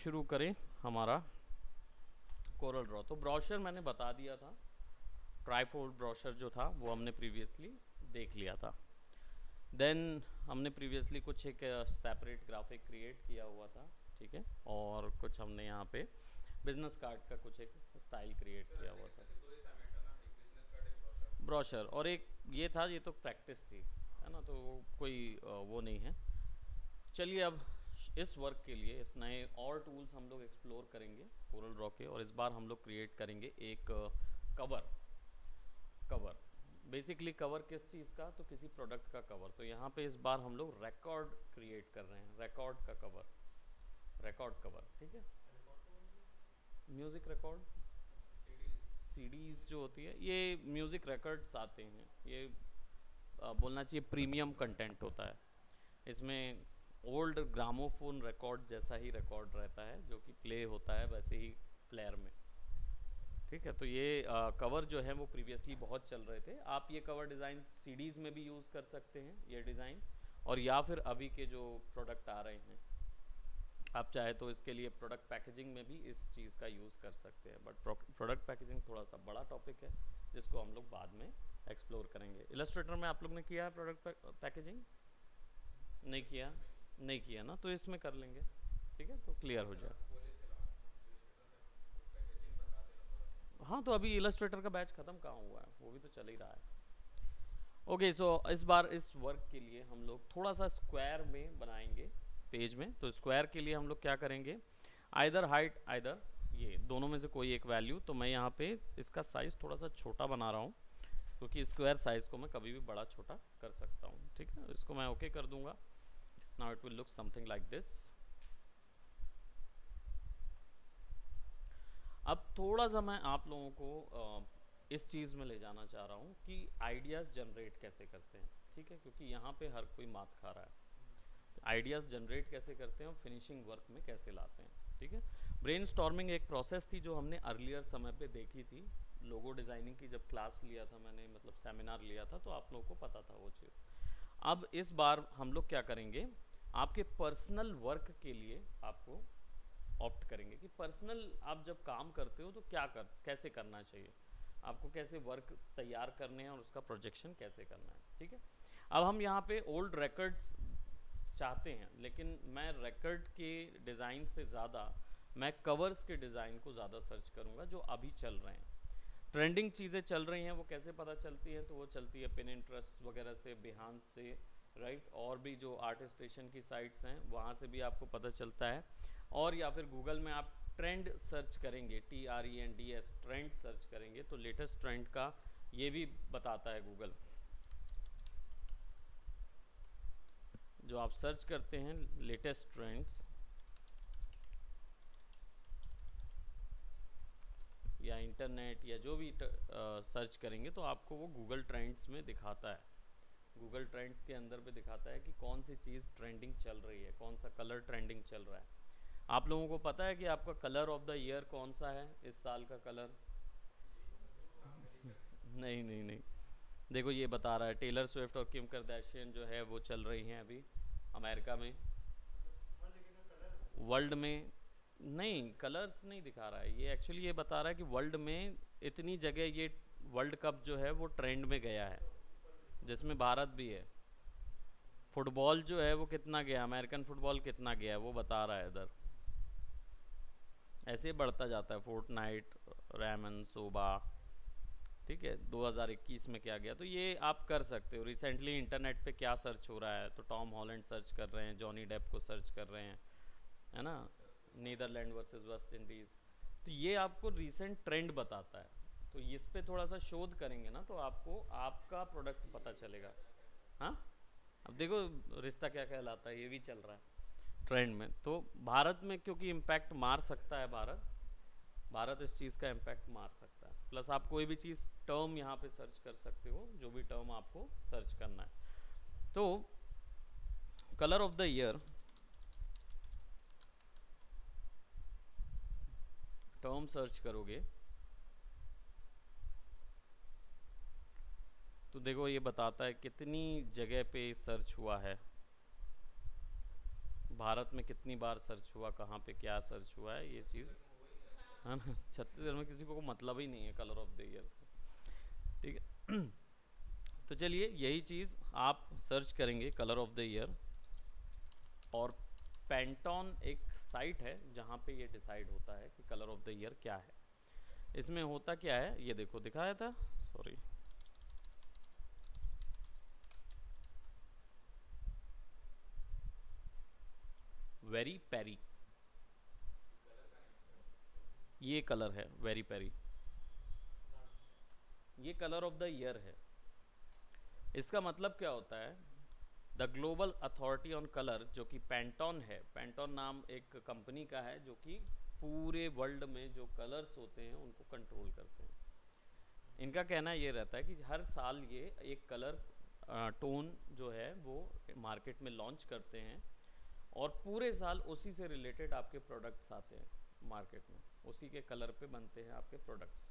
शुरू करें हमारा कोरल ड्रॉ। तो ब्रोशर मैंने बता दिया था, ट्राईफोल्ड ब्रोशर जो था वो हमने प्रीवियसली देख लिया था। देन हमने प्रीवियसली कुछ एक सेपरेट ग्राफिक क्रिएट किया हुआ था, ठीक है, और कुछ हमने यहाँ पे बिजनेस कार्ड का कुछ एक स्टाइल क्रिएट किया हुआ था, ब्रोशर, और एक ये था, ये तो प्रैक्टिस थी, है ना, तो कोई वो नहीं है। चलिए अब इस वर्क के लिए इस नए और टूल्स हम लोग एक्सप्लोर करेंगे कोरल ड्रॉ के, और इस बार हम लोग क्रिएट करेंगे एक कवर। कवर बेसिकली कवर किस चीज़ का, तो किसी प्रोडक्ट का कवर। तो यहाँ पे इस बार हम लोग रिकॉर्ड क्रिएट कर रहे हैं, रिकॉर्ड का कवर, रिकॉर्ड कवर, ठीक है। म्यूज़िक रिकॉर्ड, सीडीज़ जो होती है, ये म्यूज़िक रिकॉर्ड्स आते हैं, ये बोलना चाहिए प्रीमियम कंटेंट होता है। इसमें ओल्ड ग्रामोफोन रिकॉर्ड जैसा ही रिकॉर्ड रहता है, जो कि प्ले होता है वैसे ही प्लेयर में, ठीक है। तो ये कवर जो है वो प्रीवियसली बहुत चल रहे थे। आप ये कवर डिज़ाइन सीडीज़ में भी यूज़ कर सकते हैं ये डिज़ाइन, और या फिर अभी के जो प्रोडक्ट आ रहे हैं आप चाहे तो इसके लिए प्रोडक्ट पैकेजिंग में भी इस चीज़ का यूज़ कर सकते हैं। बट प्रोडक्ट पैकेजिंग थोड़ा सा बड़ा टॉपिक है जिसको हम लोग बाद में एक्सप्लोर करेंगे। इलस्ट्रेटर में आप लोग ने किया है प्रोडक्ट पैकेजिंग? नहीं किया, नहीं किया ना, तो इसमें कर लेंगे, ठीक है, तो क्लियर हो जाए। हाँ, तो अभी इलस्ट्रेटर का बैच ख़त्म कहाँ हुआ है, वो भी तो चल ही रहा है। ओके, सो इस बार इस वर्क के लिए हम लोग थोड़ा सा स्क्वायर में बनाएंगे पेज में। तो स्क्वायर के लिए हम लोग क्या करेंगे, आइदर हाइट आइदर ये दोनों में से कोई एक वैल्यू। तो मैं यहाँ पे इसका साइज़ थोड़ा सा छोटा बना रहा हूँ, क्योंकि स्क्वायर साइज़ को मैं कभी भी बड़ा छोटा कर सकता हूँ, ठीक है। इसको मैं ओके कर दूंगा। Now it will look something like this. अब थोड़ा सा मैं आप लोगों को इस चीज़ में ले जाना चाह रहा हूँ कि आइडियाज़ जनरेट कैसे करते हैं, ठीक है, क्योंकि यहाँ पे हर कोई मात खा रहा है। आइडियाज़ जनरेट कैसे करते हैं और फिनिशिंग वर्क में कैसे लाते हैं, ठीक है। ब्रेनस्टॉर्मिंग एक प्रोसेस थी जो हमने अर्लियर समय पे देखी थी। लोगो डिज़ाइनिंग की जब क्लास लिया था मैंने, मतलब सेमिनार लिया था, तो आप लोगों को पता था वो चीज़। अब इस बार हम लोग क्या करेंगे, आपके पर्सनल वर्क के लिए आपको ऑप्ट करेंगे कि पर्सनल आप जब काम करते हो तो कैसे करना चाहिए, आपको कैसे वर्क तैयार करने हैं और उसका प्रोजेक्शन कैसे करना है, ठीक है। अब हम यहाँ पे ओल्ड रिकॉर्ड्स चाहते हैं, लेकिन मैं रिकॉर्ड के डिज़ाइन से ज़्यादा मैं कवर्स के डिज़ाइन को ज़्यादा सर्च करूँगा जो अभी चल रहे हैं। ट्रेंडिंग चीज़ें चल रही हैं, वो कैसे पता चलती हैं, तो वो चलती है पिनिंटरेस्ट वगैरह से, बिहान से, राइट, और भी जो आर्टिस्ट स्टेशन की साइट्स हैं वहाँ से भी आपको पता चलता है। और या फिर गूगल में आप ट्रेंड सर्च करेंगे, TRENDS, ट्रेंड सर्च करेंगे तो लेटेस्ट ट्रेंड का ये भी बताता है गूगल। जो आप सर्च करते हैं लेटेस्ट ट्रेंड्स या इंटरनेट या जो भी सर्च करेंगे तो आपको वो गूगल ट्रेंड्स में दिखाता है। गूगल ट्रेंड्स के अंदर पे दिखाता है कि कौन सी चीज़ ट्रेंडिंग चल रही है, कौन सा कलर ट्रेंडिंग चल रहा है। आप लोगों को पता है कि आपका कलर ऑफ द ईयर कौन सा है इस साल का कलर? नहीं नहीं नहीं, देखो ये बता रहा है टेलर स्विफ्ट और किम करदैशियन जो है वो चल रही हैं अभी अमेरिका में, वर्ल्ड में। नहीं, कलर्स नहीं दिखा रहा है ये, एक्चुअली ये बता रहा है कि वर्ल्ड में इतनी जगह ये वर्ल्ड कप जो है वो ट्रेंड में गया है, जिसमें भारत भी है। फुटबॉल जो है वो कितना गया, अमेरिकन फुटबॉल कितना गया है वो बता रहा है इधर। ऐसे ही बढ़ता जाता है, फोर्टनाइट, रैमन सोबा, ठीक है। 2021 में क्या गया, तो ये आप कर सकते हो। रिसेंटली इंटरनेट पे क्या सर्च हो रहा है, तो टॉम हॉलैंड सर्च कर रहे हैं, जॉनी डेप को सर्च कर रहे हैं, है ना, नीदरलैंड वर्सेस वेस्ट इंडीज़। तो ये आपको रीसेंट ट्रेंड बताता है। तो इस पे थोड़ा सा शोध करेंगे ना तो आपको आपका प्रोडक्ट पता चलेगा। हाँ, अब देखो रिश्ता क्या कहलाता है ये भी चल रहा है ट्रेंड में। तो भारत में क्योंकि इम्पैक्ट मार सकता है भारत, भारत इस चीज़ का इम्पैक्ट मार सकता है। प्लस आप कोई भी चीज़ टर्म यहाँ पे सर्च कर सकते हो, जो भी टर्म आपको सर्च करना है। तो colour of the year term search करोगे तो देखो ये बताता है कितनी जगह पे सर्च हुआ है। भारत में कितनी बार सर्च हुआ, कहाँ पे क्या सर्च हुआ है, ये चीज़ है ना। छत्तीसगढ़ में किसी को मतलब ही नहीं है कलर ऑफ द ईयर से, ठीक है। तो चलिए यही चीज़ आप सर्च करेंगे कलर ऑफ द ईयर, और पेंटोन एक साइट है जहाँ पे ये डिसाइड होता है कि कलर ऑफ द ईयर क्या है। इसमें होता क्या है, ये देखो दिखाया था, सॉरी, वेरी पेरी, ये कलर है वेरी पेरी, ये कलर ऑफ द ईयर है। इसका मतलब क्या होता है, the global authority on colour, जो कि पेंटोन है, पेंटोन नाम एक कंपनी का है जो कि पूरे वर्ल्ड में जो कलर्स होते हैं उनको कंट्रोल करते हैं। इनका कहना ये रहता है कि हर साल ये एक कलर टोन जो है वो मार्केट में लॉन्च करते हैं, और पूरे साल उसी से रिलेटेड आपके प्रोडक्ट्स आते हैं मार्केट में, उसी के कलर पे बनते हैं आपके प्रोडक्ट्स,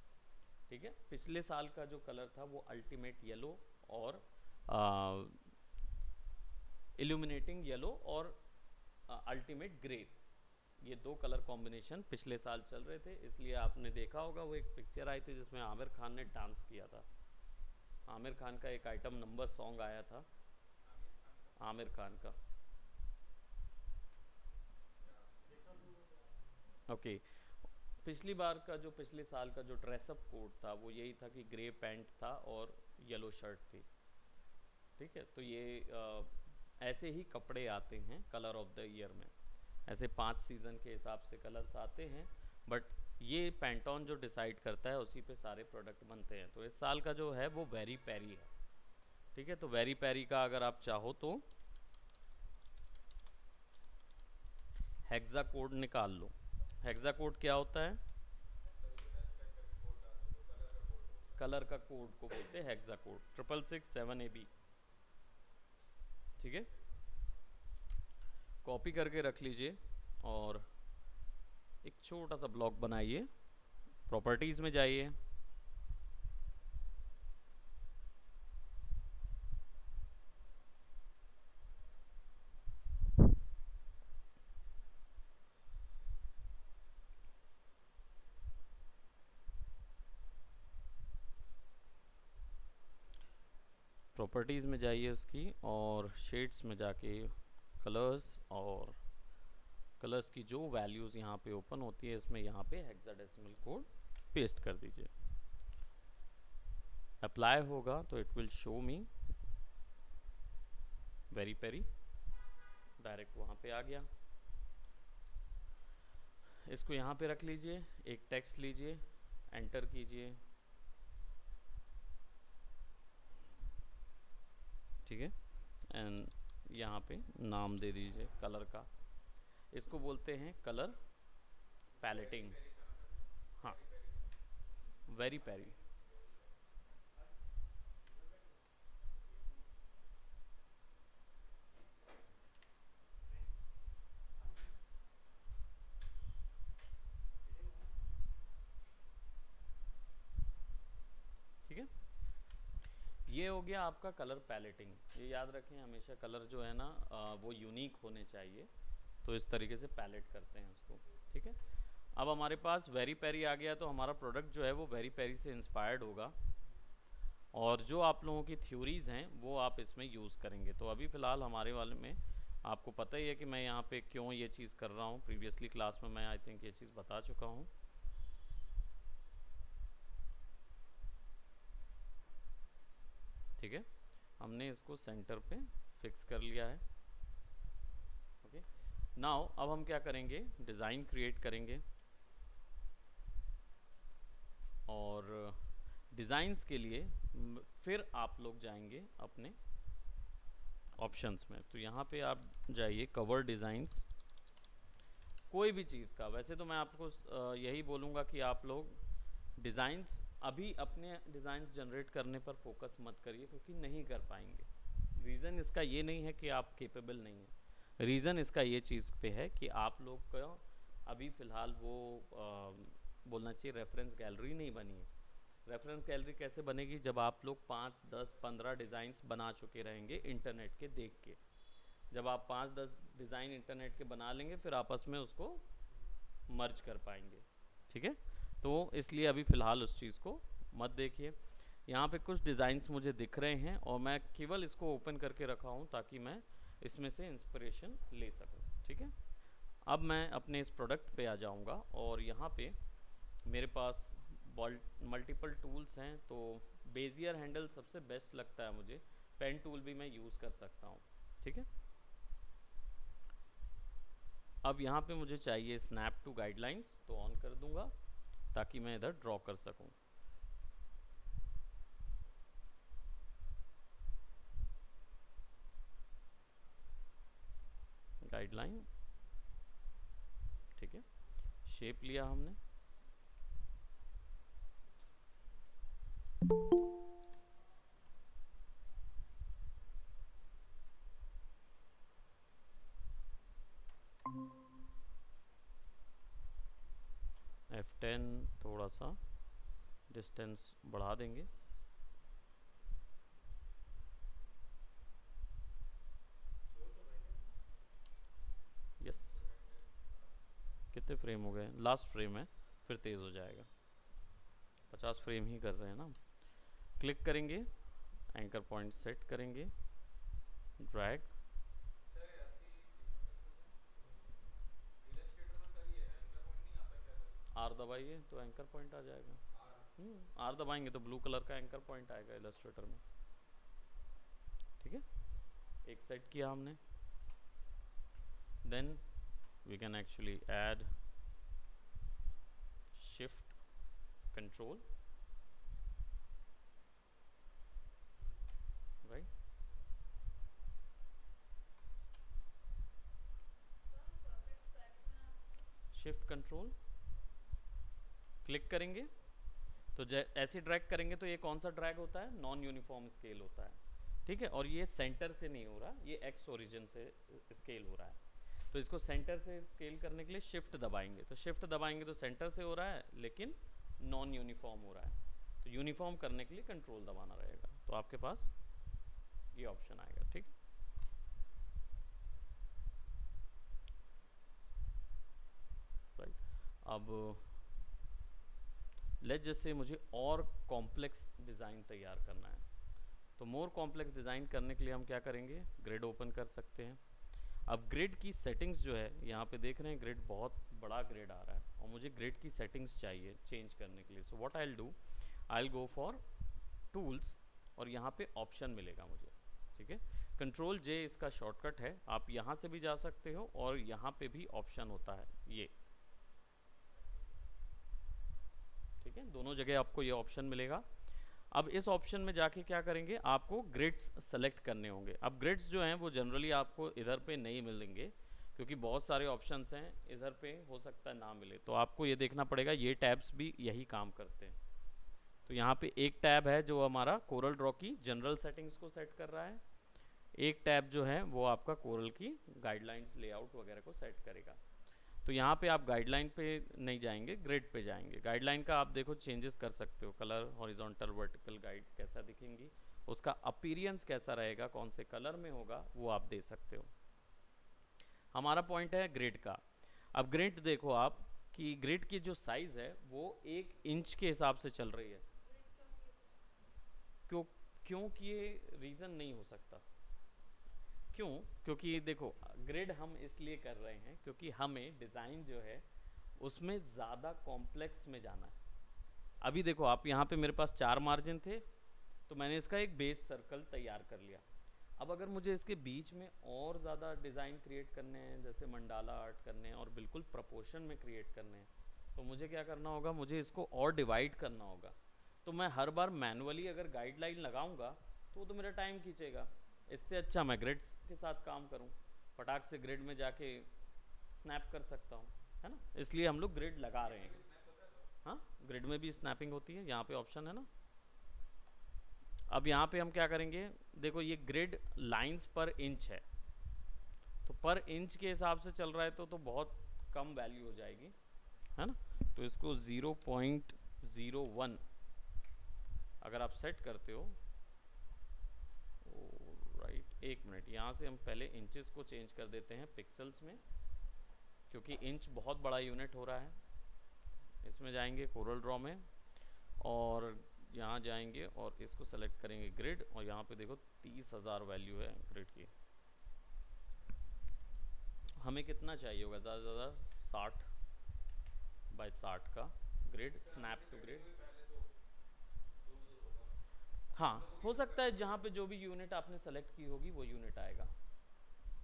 ठीक है। पिछले साल का जो कलर था वो अल्टीमेट येलो और इल्यूमिनेटिंग येलो और अल्टीमेट ग्रे, ये दो कलर कॉम्बिनेशन पिछले साल चल रहे थे। इसलिए आपने देखा होगा वो एक पिक्चर आई थी जिसमें आमिर खान ने डांस किया था, आमिर खान का एक आइटम नंबर सॉन्ग आया था, आमिर खान का, ओके। पिछली बार का जो पिछले साल का जो ड्रेसअप कोड था वो यही था कि ग्रे पैंट था और येलो शर्ट थी, ठीक है। तो ये ऐसे ही कपड़े आते हैं कलर ऑफ द ईयर में, ऐसे 5 सीज़न के हिसाब से कलर्स आते हैं, बट ये पैंटॉन जो डिसाइड करता है उसी पे सारे प्रोडक्ट बनते हैं। तो इस साल का जो है वो वेरी पैरी है, ठीक है। तो वेरी पैरी का अगर आप चाहो तो हेक्सा कोड निकाल लो। हेक्सा कोड क्या होता है, कलर का कोड को बोलते हैं हेक्सा कोड, 666-7AB, ठीक है। कॉपी करके रख लीजिए और एक छोटा सा ब्लॉक बनाइए, प्रॉपर्टीज़ में जाइए, प्रॉपर्टीज़ में जाइए उसकी, और शेड्स में जाके कलर्स, और कलर्स की जो वैल्यूज़ यहाँ पे ओपन होती है इसमें यहाँ पे हेक्साडेसिमल कोड पेस्ट कर दीजिए। अप्लाई होगा तो it will show me very perry, direct वहाँ पे आ गया। इसको यहाँ पे रख लीजिए, एक टेक्स्ट लीजिए, एंटर कीजिए, ठीक है, एंड यहाँ पे नाम दे दीजिए कलर का, इसको बोलते हैं कलर पैलेटिंग, हाँ वेरी पेरी, ठीक है। ये हो गया आपका कलर पैलेटिंग। ये याद रखें हमेशा कलर जो है ना वो यूनिक होने चाहिए, तो इस तरीके से पैलेट करते हैं उसको, ठीक है। अब हमारे पास वेरी पेरी आ गया, तो हमारा प्रोडक्ट जो है वो वेरी पेरी से इंस्पायर्ड होगा, और जो आप लोगों की थ्योरीज़ हैं वो आप इसमें यूज़ करेंगे। तो अभी फ़िलहाल हमारे वाले में आपको पता ही है कि मैं यहाँ पे क्यों ये चीज़ कर रहा हूँ, प्रीवियसली क्लास में मैं आई थिंक ये चीज़ बता चुका हूँ, ठीक है। हमने इसको सेंटर पे फिक्स कर लिया है, ओके। नाउ अब हम क्या करेंगे, डिज़ाइन क्रिएट करेंगे, और डिज़ाइंस के लिए फिर आप लोग जाएंगे अपने ऑप्शंस में। तो यहाँ पे आप जाइए कवर डिज़ाइंस, कोई भी चीज़ का, वैसे तो मैं आपको यही बोलूँगा कि आप लोग डिज़ाइंस अभी अपने डिज़ाइंस जनरेट करने पर फोकस मत करिए, क्योंकि नहीं कर पाएंगे। रीज़न इसका ये नहीं है कि आप केपेबल नहीं हैं, रीज़न इसका ये चीज़ पे है कि आप लोग का अभी फ़िलहाल वो बोलना चाहिए रेफरेंस गैलरी नहीं बनी है। रेफरेंस गैलरी कैसे बनेगी, जब आप लोग 5, 10, 15 डिज़ाइंस बना चुके रहेंगे इंटरनेट के देख के। जब आप 5, 10 डिज़ाइन इंटरनेट के बना लेंगे, फिर आपस में उसको मर्ज कर पाएंगे। ठीक है, तो इसलिए अभी फ़िलहाल उस चीज़ को मत देखिए। यहाँ पे कुछ डिज़ाइंस मुझे दिख रहे हैं और मैं केवल इसको ओपन करके रखा हूँ ताकि मैं इसमें से इंस्पिरेशन ले सकूँ। ठीक है, अब मैं अपने इस प्रोडक्ट पे आ जाऊँगा और यहाँ पे मेरे पास मल्टीपल टूल्स हैं, तो बेजियर हैंडल सबसे बेस्ट लगता है मुझे, पेन टूल भी मैं यूज़ कर सकता हूँ। ठीक है, अब यहाँ पे मुझे चाहिए स्नैप टू गाइडलाइंस, तो ऑन कर दूंगा ताकि मैं इधर ड्रॉ कर सकूं। गाइडलाइन, ठीक है, शेप लिया हमने। F10 थोड़ा सा डिस्टेंस बढ़ा देंगे। यस, कितने फ्रेम हो गए? लास्ट फ्रेम है, फिर तेज़ हो जाएगा। 50 फ्रेम ही कर रहे हैं ना। क्लिक करेंगे, एंकर पॉइंट सेट करेंगे, ड्रैग। आर दबाइए तो एंकर पॉइंट आ जाएगा। आर दबाएंगे तो ब्लू कलर का एंकर पॉइंट आएगा इलस्ट्रेटर में। ठीक है, एक सेट किया हमने। Then we can actually add shift control, right. Shift control click करेंगे तो ऐसे ड्रैग करेंगे तो ये कौन सा ड्रैग होता है? नॉन यूनिफॉर्म स्केल होता है। ठीक है, और ये सेंटर से नहीं हो रहा, ये एक्स ओरिजिन से स्केल हो रहा है। तो इसको सेंटर से स्केल करने के लिए शिफ्ट दबाएंगे, तो शिफ्ट दबाएंगे तो सेंटर से हो रहा है लेकिन नॉन यूनिफॉर्म हो रहा है। तो यूनिफॉर्म करने के लिए कंट्रोल दबाना रहेगा, तो आपके पास ये ऑप्शन आएगा। ठीक, राइट। अब लेट्स जैसे मुझे और कॉम्प्लेक्स डिज़ाइन तैयार करना है, तो मोर कॉम्प्लेक्स डिज़ाइन करने के लिए हम क्या करेंगे? ग्रिड ओपन कर सकते हैं। अब ग्रिड की सेटिंग्स जो है, यहाँ पे देख रहे हैं ग्रिड बहुत बड़ा ग्रिड आ रहा है और मुझे ग्रिड की सेटिंग्स चाहिए चेंज करने के लिए। So what I will do, I will go for tools और यहाँ पे ऑप्शन मिलेगा मुझे। ठीक है, कंट्रोल जे इसका शॉर्टकट है, आप यहाँ से भी जा सकते हो और यहाँ पे भी ऑप्शन होता है ये। ठीक है, दोनों जगह आपको ये ऑप्शन मिलेगा। अब इस ऑप्शन में जाके क्या करेंगे, आपको ग्रिड्स सेलेक्ट करने होंगे। अब ग्रिड्स जो हैं वो जनरली आपको इधर पे नहीं मिलेंगे क्योंकि बहुत सारे ऑप्शंस हैं, इधर पे हो सकता है ना मिले, तो आपको ये देखना पड़ेगा। ये टैब्स भी यही काम करते हैं। तो यहाँ पे एक टैब है जो हमारा कोरल ड्रॉ की जनरल सेटिंग्स को सेट कर रहा है, एक टैब जो है वो आपका कोरल की गाइडलाइंस, लेआउट वगैरह को सेट करेगा। तो यहाँ पे आप गाइडलाइन पे नहीं जाएंगे, ग्रिड पे जाएंगे। गाइडलाइन का आप देखो चेंजेस कर सकते हो, कलर, हॉरिजॉन्टल, वर्टिकल गाइड्स कैसा दिखेंगी, उसका अपीरियंस कैसा रहेगा, कौन से कलर में होगा, वो आप दे सकते हो। हमारा पॉइंट है ग्रिड का। अब ग्रिड देखो आप कि ग्रिड की जो साइज है वो 1 इंच के हिसाब से चल रही है। क्यों? क्योंकि ये रीज़न नहीं हो सकता। क्यों? क्योंकि देखो ग्रिड हम इसलिए कर रहे हैं क्योंकि हमें डिज़ाइन जो है उसमें ज़्यादा कॉम्प्लेक्स में जाना है। अभी देखो आप, यहाँ पे मेरे पास 4 मार्जिन थे तो मैंने इसका एक बेस सर्कल तैयार कर लिया। अब अगर मुझे इसके बीच में और ज़्यादा डिज़ाइन क्रिएट करने हैं, जैसे मंडाला आर्ट करने हैं और बिल्कुल प्रपोर्शन में क्रिएट करने हैं, तो मुझे क्या करना होगा, मुझे इसको और डिवाइड करना होगा। तो मैं हर बार मैनुअली अगर गाइडलाइन लगाऊंगा तो वो तो मेरा टाइम खींचेगा। इससे अच्छा मैं ग्रिड्स के साथ काम करूं, फटाक से ग्रिड में जाके स्नैप कर सकता हूं, है ना। इसलिए हम लोग ग्रिड लगा रहे हैं। हाँ, ग्रिड में भी स्नैपिंग होती है, यहाँ पे ऑप्शन है ना। अब यहाँ पे हम क्या करेंगे, देखो ये ग्रिड लाइंस पर इंच है, तो पर इंच के हिसाब से चल रहा है तो बहुत कम वैल्यू हो जाएगी, है ना। तो इसको 0.01 अगर आप सेट करते हो, राइट, एक मिनट, यहाँ से हम पहले इंचेस को चेंज कर देते हैं पिक्सल्स में, क्योंकि इंच बहुत बड़ा यूनिट हो रहा है। इसमें जाएंगे कोरल ड्रॉ में और यहाँ जाएंगे और इसको सेलेक्ट करेंगे ग्रिड, और यहाँ पे देखो 30,000 वैल्यू है ग्रिड की। हमें कितना चाहिए होगा ज़्यादा से ज़्यादा 60 बाय 60 का ग्रिड, स्नैप टू ग्रिड। हाँ, हो सकता है जहाँ पे जो भी यूनिट आपने सेलेक्ट की होगी वो यूनिट आएगा,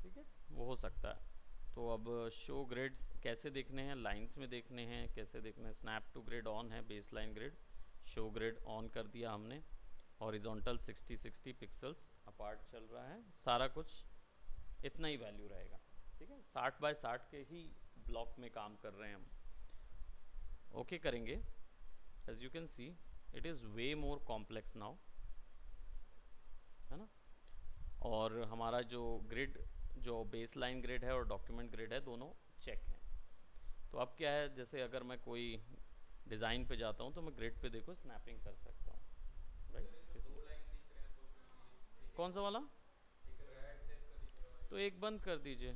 ठीक है, वो हो सकता है। तो अब शो ग्रिड्स कैसे देखने हैं, लाइंस में देखने हैं, कैसे देखने हैं। स्नैप टू ग्रिड ऑन है, base line grid, show grid on कर दिया हमने। हॉरिजॉन्टल 60-60 पिक्सल्स अपार्ट चल रहा है, सारा कुछ इतना ही वैल्यू रहेगा, ठीक है। 60 बाय 60 के ही ब्लॉक में काम कर रहे हैं हम। ओके करेंगे। As you can see it is way more complex now, है ना। और हमारा जो ग्रिड, जो बेस लाइन ग्रिड है और डॉक्यूमेंट ग्रिड है, दोनों चेक हैं। तो अब क्या है, जैसे अगर मैं कोई डिज़ाइन पे जाता हूँ तो मैं ग्रिड पे देखो स्नैपिंग कर सकता हूँ, राइट। कौन सा वाला? तो एक बंद कर दीजिए,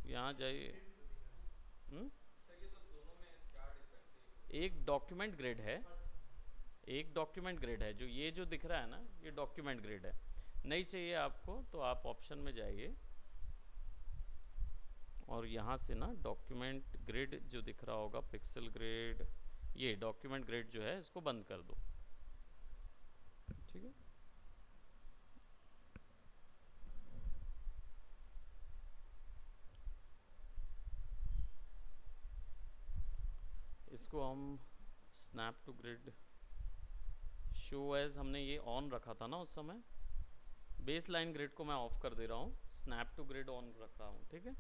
यहाँ जाइए। एक डॉक्यूमेंट ग्रिड है, एक डॉक्यूमेंट ग्रिड है, जो ये जो दिख रहा है ना, ये डॉक्यूमेंट ग्रिड है। नहीं चाहिए आपको तो आप ऑप्शन में जाइए और यहाँ से ना डॉक्यूमेंट ग्रिड जो दिख रहा होगा, पिक्सल ग्रिड, ये डॉक्यूमेंट ग्रिड जो है इसको बंद कर दो, ठीक है। इसको हम snap to grid show edge, हमने ये ऑन रखा था ना उस समय। बेस लाइन ग्रिड को मैं ऑफ कर दे रहा हूँ, स्नैप टू ग्रिड ऑन रख रहा हूँ, ठीक है।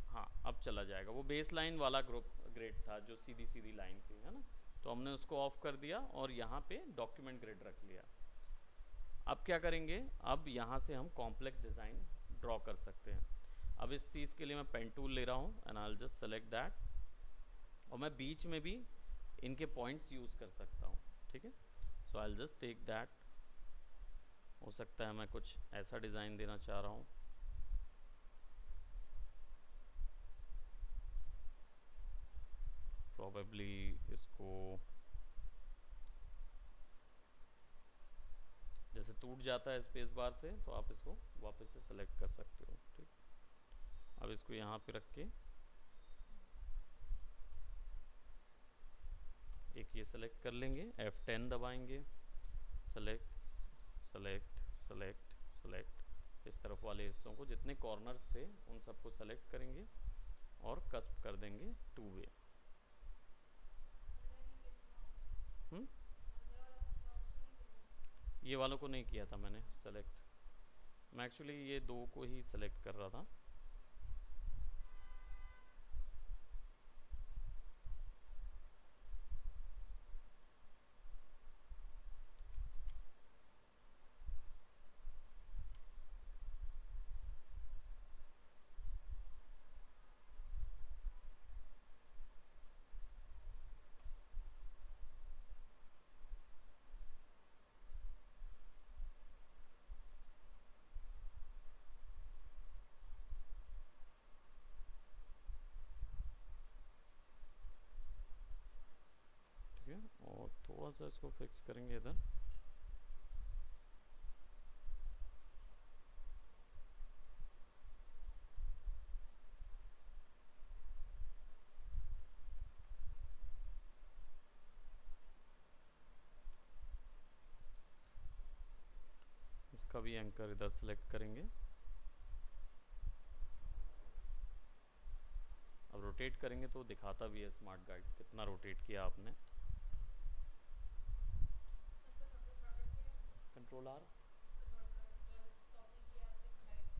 हाँ, अब चला जाएगा। वो बेस लाइन वाला ग्रुप ग्रिड था जो सीधी सीधी लाइन थी, है ना, तो हमने उसको ऑफ कर दिया और यहाँ पे डॉक्यूमेंट ग्रिड रख लिया। अब क्या करेंगे, अब यहाँ से हम कॉम्प्लेक्स डिज़ाइन ड्रॉ कर सकते हैं। अब इस चीज़ के लिए मैं पेन टूल ले रहा हूँ and I will just select that, और मैं बीच में भी इनके पॉइंट्स यूज़ कर सकता हूँ, ठीक है। So I will just take that. हो सकता है मैं कुछ ऐसा डिज़ाइन देना चाह रहा हूँ, प्रॉबेबली इसको जैसे टूट जाता है स्पेस बार से, तो आप इसको वापस से सेलेक्ट कर सकते हो, ठीक। अब इसको यहाँ पे रख के एक ये सेलेक्ट कर लेंगे, F10 दबाएंगे, सेलेक्ट सेलेक्ट सेलेक्ट सेलेक्ट। इस तरफ वाले हिस्सों को जितने कॉर्नर्स थे उन सबको सेलेक्ट करेंगे और कस्प कर देंगे 2 वे। ये वालों को नहीं किया था मैंने सेलेक्ट, मैं एक्चुअली ये दो को ही सेलेक्ट कर रहा था। ठीक है, और थोड़ा सा इसको फिक्स करेंगे इधर। इसका भी एंकर इधर सेलेक्ट करेंगे। अब रोटेट करेंगे तो दिखाता भी है स्मार्ट गाइड कितना रोटेट किया आपने। Control are.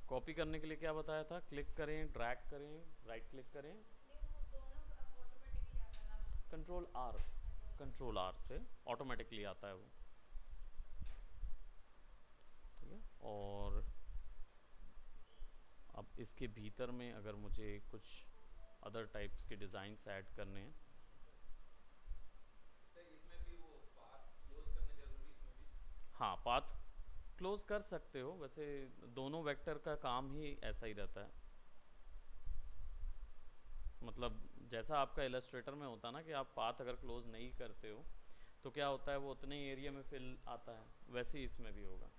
कॉपी करने के लिए क्या बताया था, क्लिक करें, ड्रैग करें, राइट क्लिक करें, कंट्रोल आर, कंट्रोल आर से ऑटोमेटिकली आता है वो, ठीक है। और अब इसके भीतर में अगर मुझे कुछ अदर टाइप्स के डिज़ाइंस ऐड करने हैं, हाँ पाथ क्लोज कर सकते हो, वैसे दोनों वेक्टर का काम ही ऐसा ही रहता है। मतलब जैसा आपका इलस्ट्रेटर में होता है ना कि आप पाथ अगर क्लोज नहीं करते हो तो क्या होता है, वो उतने ही एरिया में फिल आता है, वैसे ही इसमें भी होगा।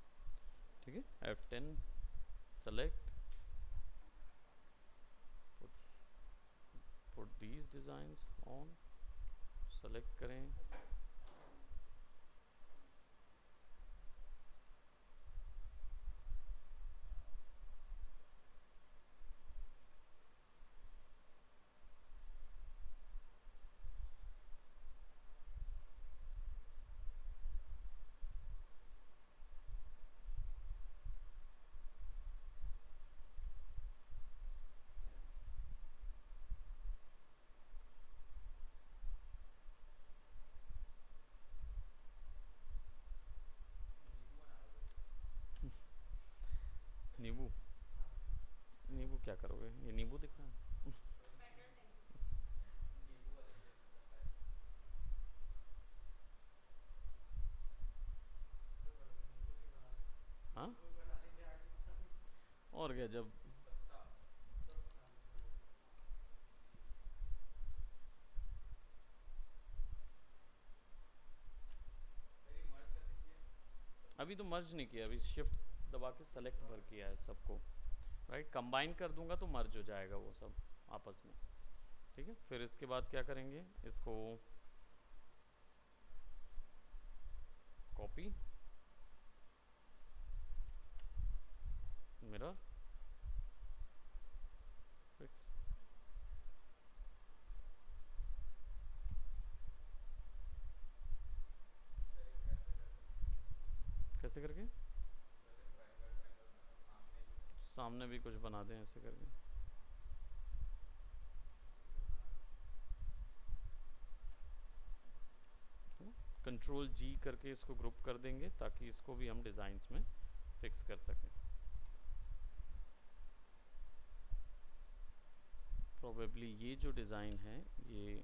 ठीक है, F10 select, put these designs on, select करें, नींबू, नींबू क्या करोगे, ये नींबू दिख रहा है। हाँ, और क्या, जब अभी तो मर्ज नहीं किया, अभी शिफ्ट दबा के सेलेक्ट भर किया है सबको, राइट। कंबाइन कर दूंगा तो मर्ज हो जाएगा वो सब आपस में। ठीक है, फिर इसके बाद क्या करेंगे, इसको कॉपी, मिरर, फिक्स, कैसे करके, सामने भी कुछ बना दें ऐसे करके। कंट्रोल जी करके इसको ग्रुप कर देंगे ताकि इसको भी हम डिज़ाइंस में फिक्स कर सकें। प्रोबेबली ये जो डिज़ाइन है ये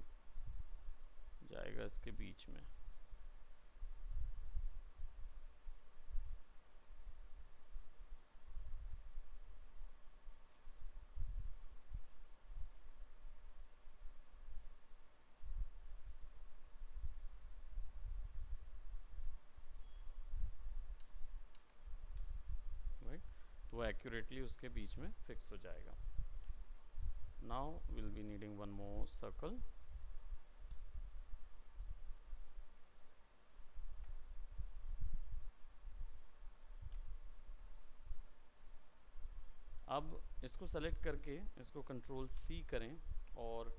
जाएगा इसके बीच में। राइट, तो वो एक्यूरेटली उसके बीच में फिक्स हो जाएगा। Now will be needing one more circle. अब इसको सेलेक्ट करके इसको कंट्रोल सी करें और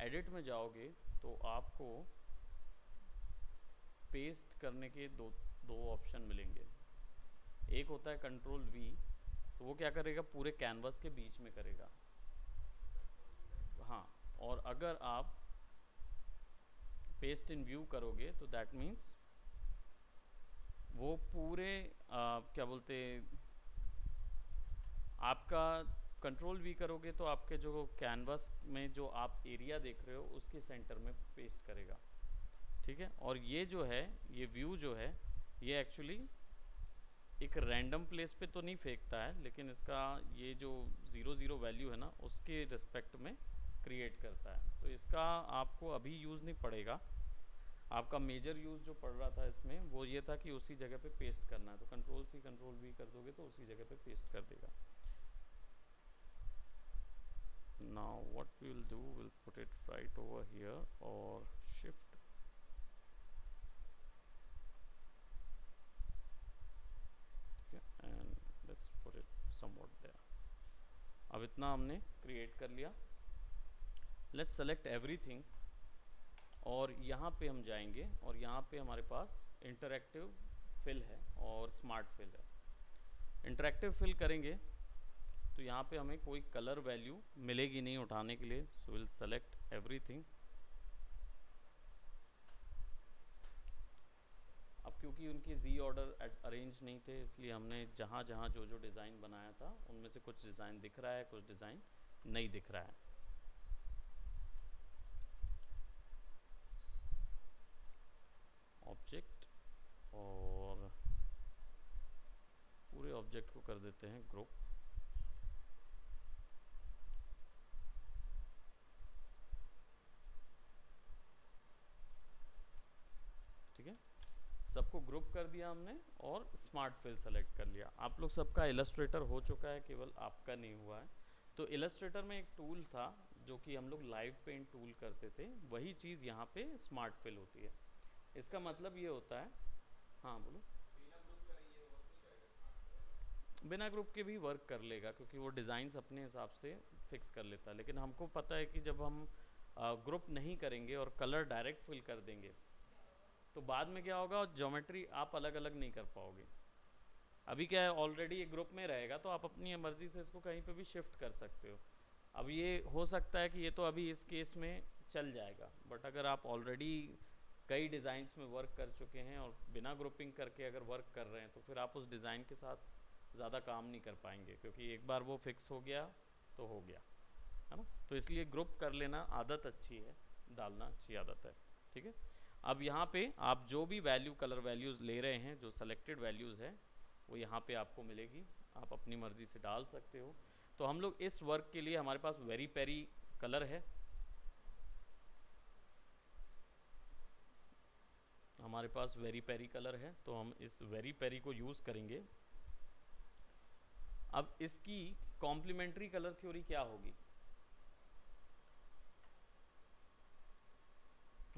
एडिट में जाओगे तो आपको पेस्ट करने के दो दो ऑप्शन मिलेंगे। एक होता है कंट्रोल वी, तो वो क्या करेगा, पूरे कैनवस के बीच में करेगा। हाँ, और अगर आप पेस्ट इन व्यू करोगे तो दैट मीन्स वो पूरे क्या बोलते, आपका कंट्रोल वी करोगे तो आपके जो कैनवस में जो आप एरिया देख रहे हो उसके सेंटर में पेस्ट करेगा। ठीक है, और ये जो है, ये व्यू जो है, ये एक्चुअली एक रैंडम प्लेस पे तो नहीं फेंकता है, लेकिन इसका ये जो 0 0 वैल्यू है ना उसके रिस्पेक्ट में क्रिएट करता है। तो इसका आपको अभी यूज़ नहीं पड़ेगा, आपका मेजर यूज़ जो पड़ रहा था इसमें वो ये था कि उसी जगह पे पेस्ट करना है, तो कंट्रोल सी कंट्रोल वी कर दोगे तो उसी जगह पे पेस्ट कर देगा। now what we will do, we'll put it right over here or shift, okay, and let's put it somewhat there। अब इतना हमने क्रिएट कर लिया। लेट्स सेलेक्ट एवरीथिंग और यहाँ पे हम जाएंगे और यहाँ पे हमारे पास इंटरैक्टिव फिल है और स्मार्ट फिल है। इंटरैक्टिव फिल करेंगे तो यहाँ पे हमें कोई कलर वैल्यू मिलेगी नहीं उठाने के लिए, सो विल सेलेक्ट एवरीथिंग। अब क्योंकि उनके जी ऑर्डर अरेंज नहीं थे इसलिए हमने जहाँ जहाँ जो जो डिज़ाइन बनाया था उनमें से कुछ डिज़ाइन दिख रहा है, कुछ डिज़ाइन नहीं दिख रहा है। ऑब्जेक्ट और ऑब्जेक्ट को कर देते हैं ग्रुप। ठीक है, सबको ग्रुप कर दिया हमने और स्मार्ट फिल सेलेक्ट कर लिया। आप लोग सबका इलस्ट्रेटर हो चुका है, केवल आपका नहीं हुआ है। तो इलस्ट्रेटर में एक टूल था जो कि हम लोग लाइव पेंट टूल करते थे, वही चीज़ यहाँ पे स्मार्ट फिल होती है। इसका मतलब ये होता है, हाँ बोलो। बिना ग्रुप के भी वर्क कर लेगा, क्योंकि वो डिज़ाइंस अपने हिसाब से फिक्स कर लेता है। लेकिन हमको पता है कि जब हम ग्रुप नहीं करेंगे और कलर डायरेक्ट फिल कर देंगे तो बाद में क्या होगा, ज्योमेट्री आप अलग अलग नहीं कर पाओगे। अभी क्या है, ऑलरेडी ये ग्रुप में रहेगा तो आप अपनी मर्जी से इसको कहीं पे भी शिफ्ट कर सकते हो। अब ये हो सकता है कि ये तो अभी इस केस में चल जाएगा, बट अगर आप ऑलरेडी कई डिज़ाइंस में वर्क कर चुके हैं और बिना ग्रुपिंग करके अगर वर्क कर रहे हैं तो फिर आप उस डिज़ाइन के साथ ज़्यादा काम नहीं कर पाएंगे, क्योंकि एक बार वो फिक्स हो गया तो हो गया, है ना। तो इसलिए ग्रुप कर लेना आदत अच्छी है, डालना अच्छी आदत है। ठीक है, अब यहाँ पे आप जो भी वैल्यू, कलर वैल्यूज़ ले रहे हैं, जो सेलेक्टेड वैल्यूज़ है वो यहाँ पे आपको मिलेगी, आप अपनी मर्ज़ी से डाल सकते हो। तो हम लोग इस वर्क के लिए हमारे पास वेरी पेरी कलर है, हमारे पास वेरी पेरी कलर है, तो हम इस वेरी पेरी को यूज़ करेंगे। अब इसकी कॉम्प्लीमेंट्री कलर थ्योरी क्या होगी?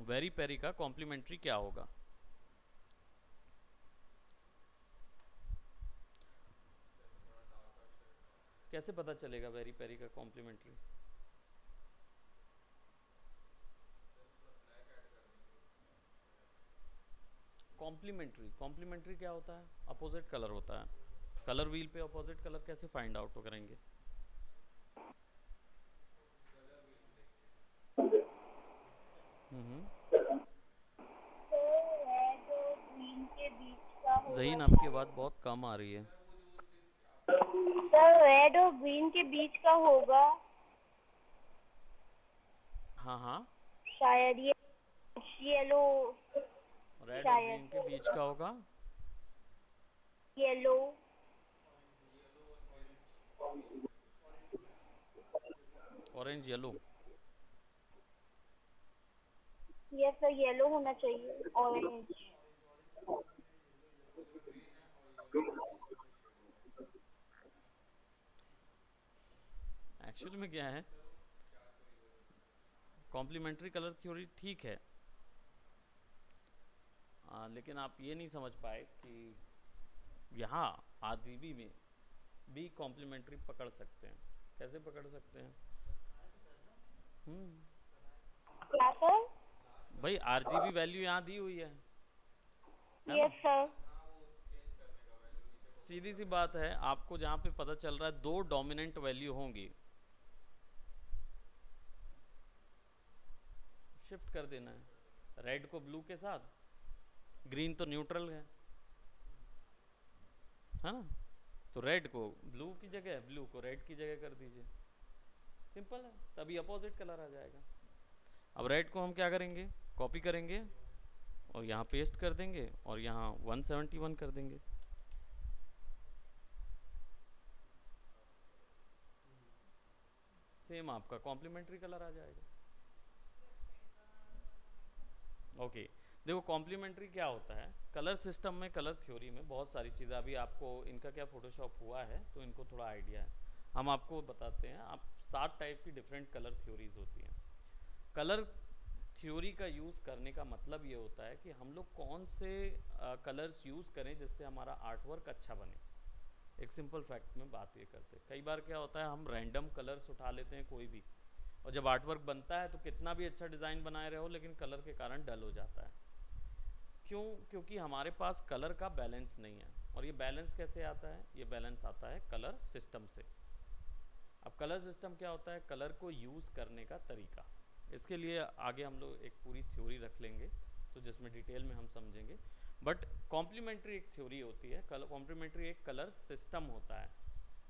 वेरी पेरी का कॉम्प्लीमेंट्री क्या होगा? कैसे पता चलेगा वेरी पेरी का कॉम्प्लीमेंट्री? कॉम्प्लीमेंट्री, कॉम्प्लीमेंट्री क्या होता है? अपोजिट कलर होता है। कलर व्हील पे अपोजिट कलर कैसे फाइंड आउट करेंगे? हम्म। रेड और ग्रीन के बीच का होगा जहीन आपकी आवाज़ शायद। बहुत कम आ रही है। सर रेड और ग्रीन के बीच का होगा हाँ हाँ, शायद, ये येलो, रेड और शायद ग्रीन के बीच का होगा yellow. Orange yellow. Yes sir, yellow होना चाहिए, ऑरेंज। एक्चुअली में क्या है, कॉम्प्लीमेंट्री कलर थ्योरी ठीक है, लेकिन आप ये नहीं समझ पाए कि यहाँ आरजीबी में भी कॉम्प्लीमेंट्री पकड़ सकते हैं। कैसे पकड़ सकते हैं? हम्म, क्या सर? भाई आरजीबी वैल्यू यहाँ दी हुई है ना। Yes sir. सीधी सी बात है, आपको जहाँ पे पता चल रहा है दो डोमिनेंट वैल्यू होंगी, शिफ्ट कर देना है। रेड को ब्लू के साथ, ग्रीन तो न्यूट्रल है ना, तो रेड को ब्लू की जगह, ब्लू को रेड की जगह कर दीजिए, सिंपल है, तभी अपोजिट कलर आ जाएगा। अब रेड को हम क्या करेंगे, कॉपी करेंगे और यहाँ पेस्ट कर देंगे और यहाँ 171 कर देंगे। सेम आपका कॉम्प्लीमेंट्री कलर आ जाएगा। ओके, देखो कॉम्प्लीमेंट्री क्या होता है, कलर सिस्टम में, कलर थ्योरी में बहुत सारी चीज़ें, अभी आपको इनका क्या फोटोशॉप हुआ है तो इनको थोड़ा आइडिया है, हम आपको बताते हैं। आप 7 टाइप की डिफरेंट कलर थ्योरीज होती हैं। कलर थ्योरी का यूज़ करने का मतलब ये होता है कि हम लोग कौन से कलर्स यूज़ करें जिससे हमारा आर्ट वर्क अच्छा बने। एक सिंपल फैक्ट में बात ये करते हैं, कई बार क्या होता है हम रैंडम कलर्स उठा लेते हैं कोई भी, और जब आर्ट वर्क बनता है तो कितना भी अच्छा डिज़ाइन बनाए रहे हो लेकिन कलर के कारण डल हो जाता है। क्यों? क्योंकि हमारे पास कलर का बैलेंस नहीं है। और ये बैलेंस कैसे आता है? ये बैलेंस आता है कलर सिस्टम से। अब कलर सिस्टम क्या होता है? कलर को यूज़ करने का तरीका। इसके लिए आगे हम लोग एक पूरी थ्योरी रख लेंगे तो जिसमें डिटेल में हम समझेंगे। बट कॉम्प्लीमेंट्री एक थ्योरी होती है, कॉम्प्लीमेंट्री एक कलर सिस्टम होता है,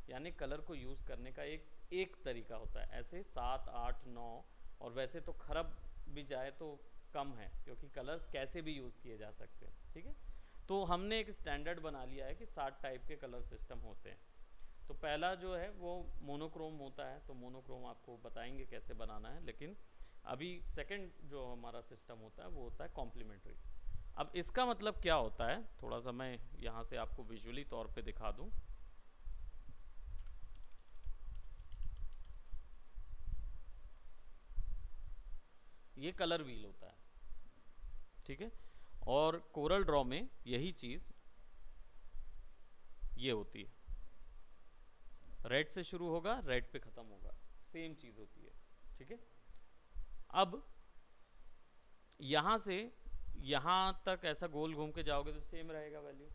यानी कलर को यूज़ करने का एक तरीका होता है। ऐसे 7 8 9, और वैसे तो खरब भी जाए तो कम है, क्योंकि कलर्स कैसे भी यूज़ किए जा सकते हैं। ठीक है, तो हमने एक स्टैंडर्ड बना लिया है कि 7 टाइप के कलर सिस्टम होते हैं। तो पहला जो है वो मोनोक्रोम होता है, तो मोनोक्रोम आपको बताएंगे कैसे बनाना है, लेकिन अभी सेकंड जो हमारा सिस्टम होता है वो होता है कॉम्प्लीमेंट्री। अब इसका मतलब क्या होता है, थोड़ा सा मैं यहाँ से आपको विजुअली तौर पे दिखा दूँ। ये कलर व्हील होता है, ठीक है, और कोरल ड्रॉ में यही चीज़ ये होती है। रेड से शुरू होगा, रेड पे ख़त्म होगा, सेम चीज़ होती है, ठीक है। अब यहाँ से यहाँ तक ऐसा गोल घूम के जाओगे तो सेम रहेगा वैल्यू।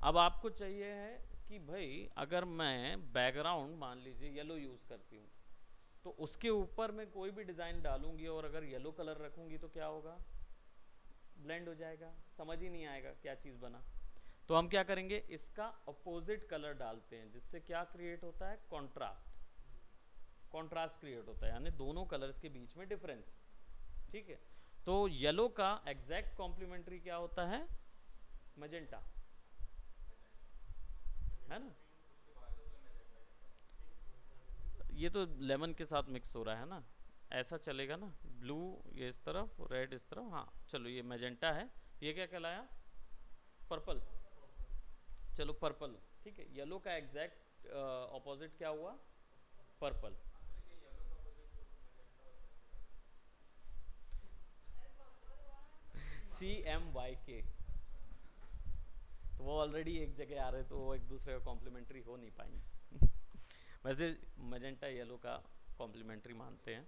अब आपको चाहिए है कि भाई अगर मैं बैकग्राउंड मान लीजिए येलो यूज़ करती हूँ, तो उसके ऊपर मैं कोई भी डिज़ाइन डालूंगी और अगर येलो कलर रखूंगी तो क्या होगा, ब्लेंड हो जाएगा, समझ ही नहीं आएगा क्या चीज़ बना। तो हम क्या करेंगे, इसका अपोजिट कलर डालते हैं, जिससे क्या क्रिएट होता है, कॉन्ट्रास्ट। कॉन्ट्रास्ट क्रिएट होता है, यानी दोनों कलर्स के बीच में डिफरेंस, ठीक है। तो येलो का एग्जैक्ट कॉम्प्लीमेंट्री क्या होता है, मैजेंटा, है ना। ये तो लेमन के साथ मिक्स हो रहा है ना, ऐसा चलेगा ना, ब्लू ये इस तरफ, रेड इस तरफ, हाँ चलो ये मैजेंटा है, ये क्या कहलाया, पर्पल। चलो पर्पल, ठीक है, येलो का एग्जैक्ट ऑपोजिट क्या हुआ, पर्पल। CMYK, तो वो ऑलरेडी एक जगह आ रहे तो वो एक दूसरे का कॉम्प्लीमेंट्री हो नहीं पाएंगे। वैसे मजेंटा येलो का कॉम्प्लीमेंट्री मानते हैं,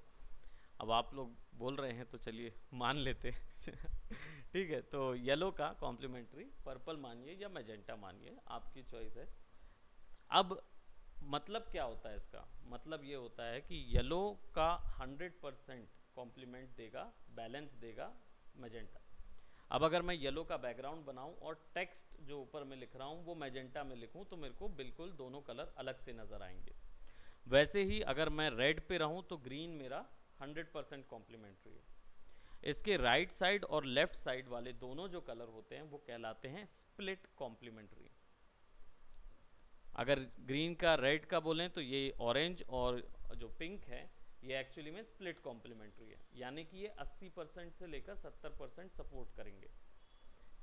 अब आप लोग बोल रहे हैं तो चलिए मान लेते हैं। ठीक है, तो येलो का कॉम्प्लीमेंट्री पर्पल मानिए या मैजेंटा मानिए, आपकी चॉइस है। अब मतलब क्या होता है इसका, मतलब ये होता है कि येलो का 100% कॉम्प्लीमेंट देगा, बैलेंस देगा मैजेंटा। अब अगर मैं येलो का बैकग्राउंड बनाऊं और टेक्स्ट जो ऊपर में लिख रहा हूं वो मैजेंटा में लिखूं, तो मेरे को बिल्कुल दोनों कलर अलग से नजर आएंगे। वैसे ही अगर मैं रेड पे रहूं तो ग्रीन मेरा 100% कॉम्प्लीमेंट्री है। इसके राइट साइड और लेफ्ट साइड वाले दोनों जो कलर होते हैं वो कहलाते हैं स्प्लिट कॉम्प्लीमेंट्री। अगर ग्रीन का रेड का बोलें तो ये ऑरेंज और जो पिंक है ये एक्चुअली में स्प्लिट कॉम्प्लीमेंट्री है, यानी कि ये 80% से लेकर 70% सपोर्ट करेंगे,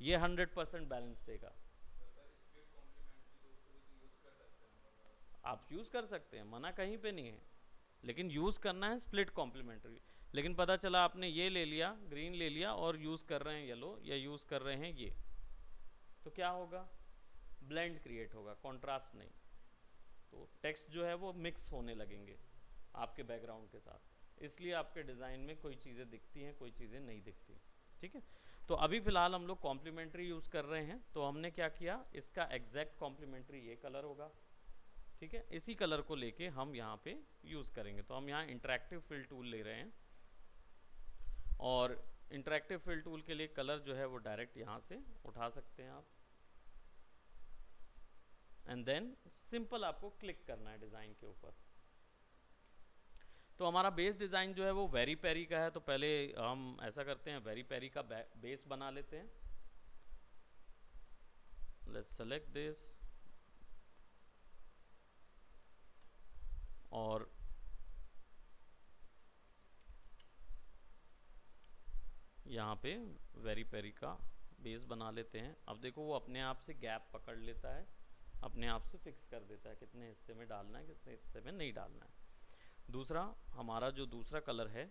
ये 100% बैलेंस देगा। आप यूज़ कर सकते हैं, मना कहीं पे नहीं है, लेकिन यूज़ करना है स्प्लिट कॉम्प्लीमेंट्री। लेकिन पता चला आपने ये ले लिया, ग्रीन ले लिया और यूज़ कर रहे हैं येलो, या यूज़ कर रहे हैं ये, तो क्या होगा, ब्लेंड क्रिएट होगा, कॉन्ट्रास्ट नहीं। तो टेक्स्ट जो है वो मिक्स होने लगेंगे आपके बैकग्राउंड के साथ, इसलिए आपके डिज़ाइन में कोई चीज़ें दिखती हैं, कोई चीज़ें नहीं दिखती, ठीक है। तो अभी फ़िलहाल हम लोग कॉम्प्लीमेंट्री यूज़ कर रहे हैं, तो हमने क्या किया, इसका एग्जैक्ट कॉम्प्लीमेंट्री ये कलर होगा, ठीक है। इसी कलर को लेके हम यहाँ पे यूज़ करेंगे। तो हम यहाँ इंटरेक्टिव फिल टूल ले रहे हैं, और इंटरेक्टिव फिल टूल के लिए कलर जो है वो डायरेक्ट यहाँ से उठा सकते हैं आप, एंड देन सिंपल आपको क्लिक करना है डिज़ाइन के ऊपर। तो हमारा बेस डिज़ाइन जो है वो वेरी पेरी का है, तो पहले हम ऐसा करते हैं, वेरी पेरी का बेस बना लेते हैं। लेट्स सेलेक्ट दिस, और यहाँ पे वेरी पेरी का बेस बना लेते हैं। अब देखो वो अपने आप से गैप पकड़ लेता है, अपने आप से फिक्स कर देता है कितने हिस्से में डालना है, कितने हिस्से में नहीं डालना है। दूसरा, हमारा जो दूसरा कलर है,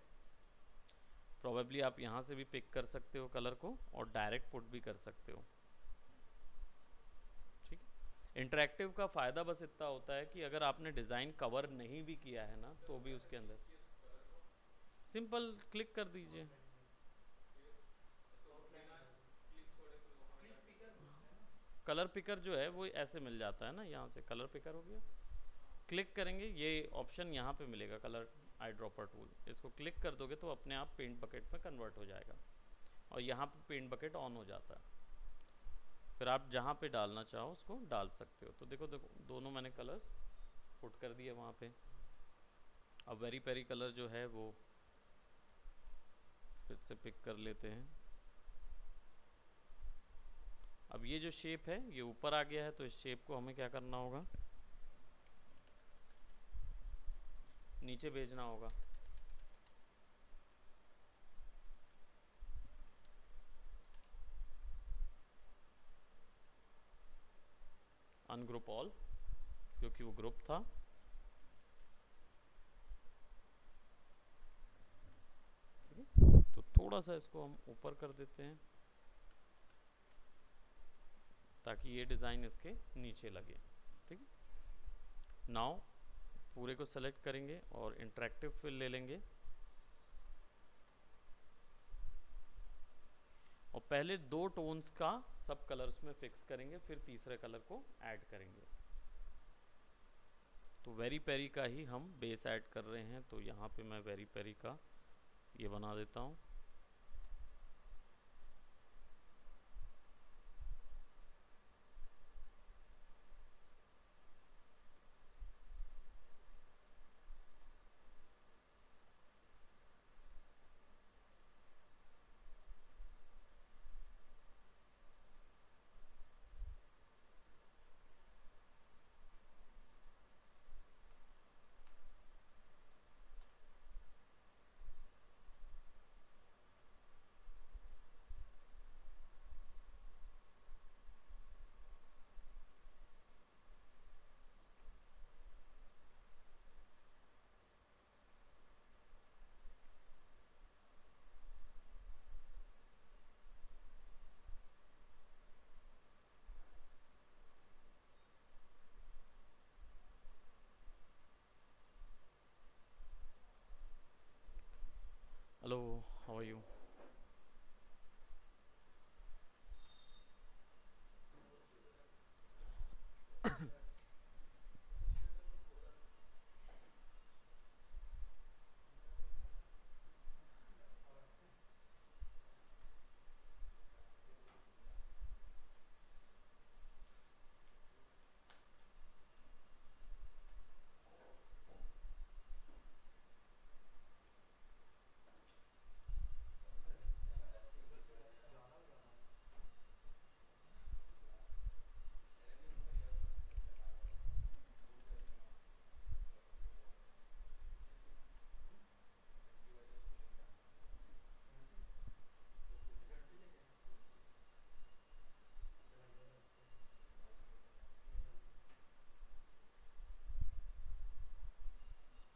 प्रोबेबली आप यहाँ से भी पिक कर सकते हो कलर को और डायरेक्ट पुट भी कर सकते हो, ठीक है। इंटरेक्टिव का फ़ायदा बस इतना होता है कि अगर आपने डिज़ाइन कवर नहीं भी किया है ना, तो भी उसके अंदर सिंपल क्लिक कर दीजिए। कलर पिकर जो है वो ऐसे मिल जाता है ना, यहाँ से कलर पिकर हो गया, क्लिक करेंगे, ये ऑप्शन यहाँ पे मिलेगा, कलर आई ड्रॉपर टूल, इसको क्लिक कर दोगे तो अपने आप पेंट बकेट में कन्वर्ट हो जाएगा, और यहाँ पे पेंट बकेट ऑन हो जाता है। फिर आप जहाँ पे डालना चाहो उसको डाल सकते हो। तो देखो देखो दोनों मैंने कलर्स पुट कर दिए वहाँ पे। अब वेरी पेरी कलर जो है वो फिर से पिक कर लेते हैं, अब ये जो शेप है ये ऊपर आ गया है, तो इस शेप को हमें क्या करना होगा, नीचे भेजना होगा। अनग्रुप ऑल, क्योंकि वो ग्रुप था। ठीक है, तो थोड़ा सा इसको हम ऊपर कर देते हैं ताकि ये डिज़ाइन इसके नीचे लगे। ठीक है, नाउ पूरे को सेलेक्ट करेंगे और इंटरेक्टिव फिल ले लेंगे और पहले 2 टोन्स का सब कलर्स में फिक्स करेंगे, फिर तीसरे कलर को ऐड करेंगे। तो वेरी पेरी का ही हम बेस ऐड कर रहे हैं, तो यहाँ पे मैं वेरी पेरी का ये बना देता हूँ। Hello, how are you?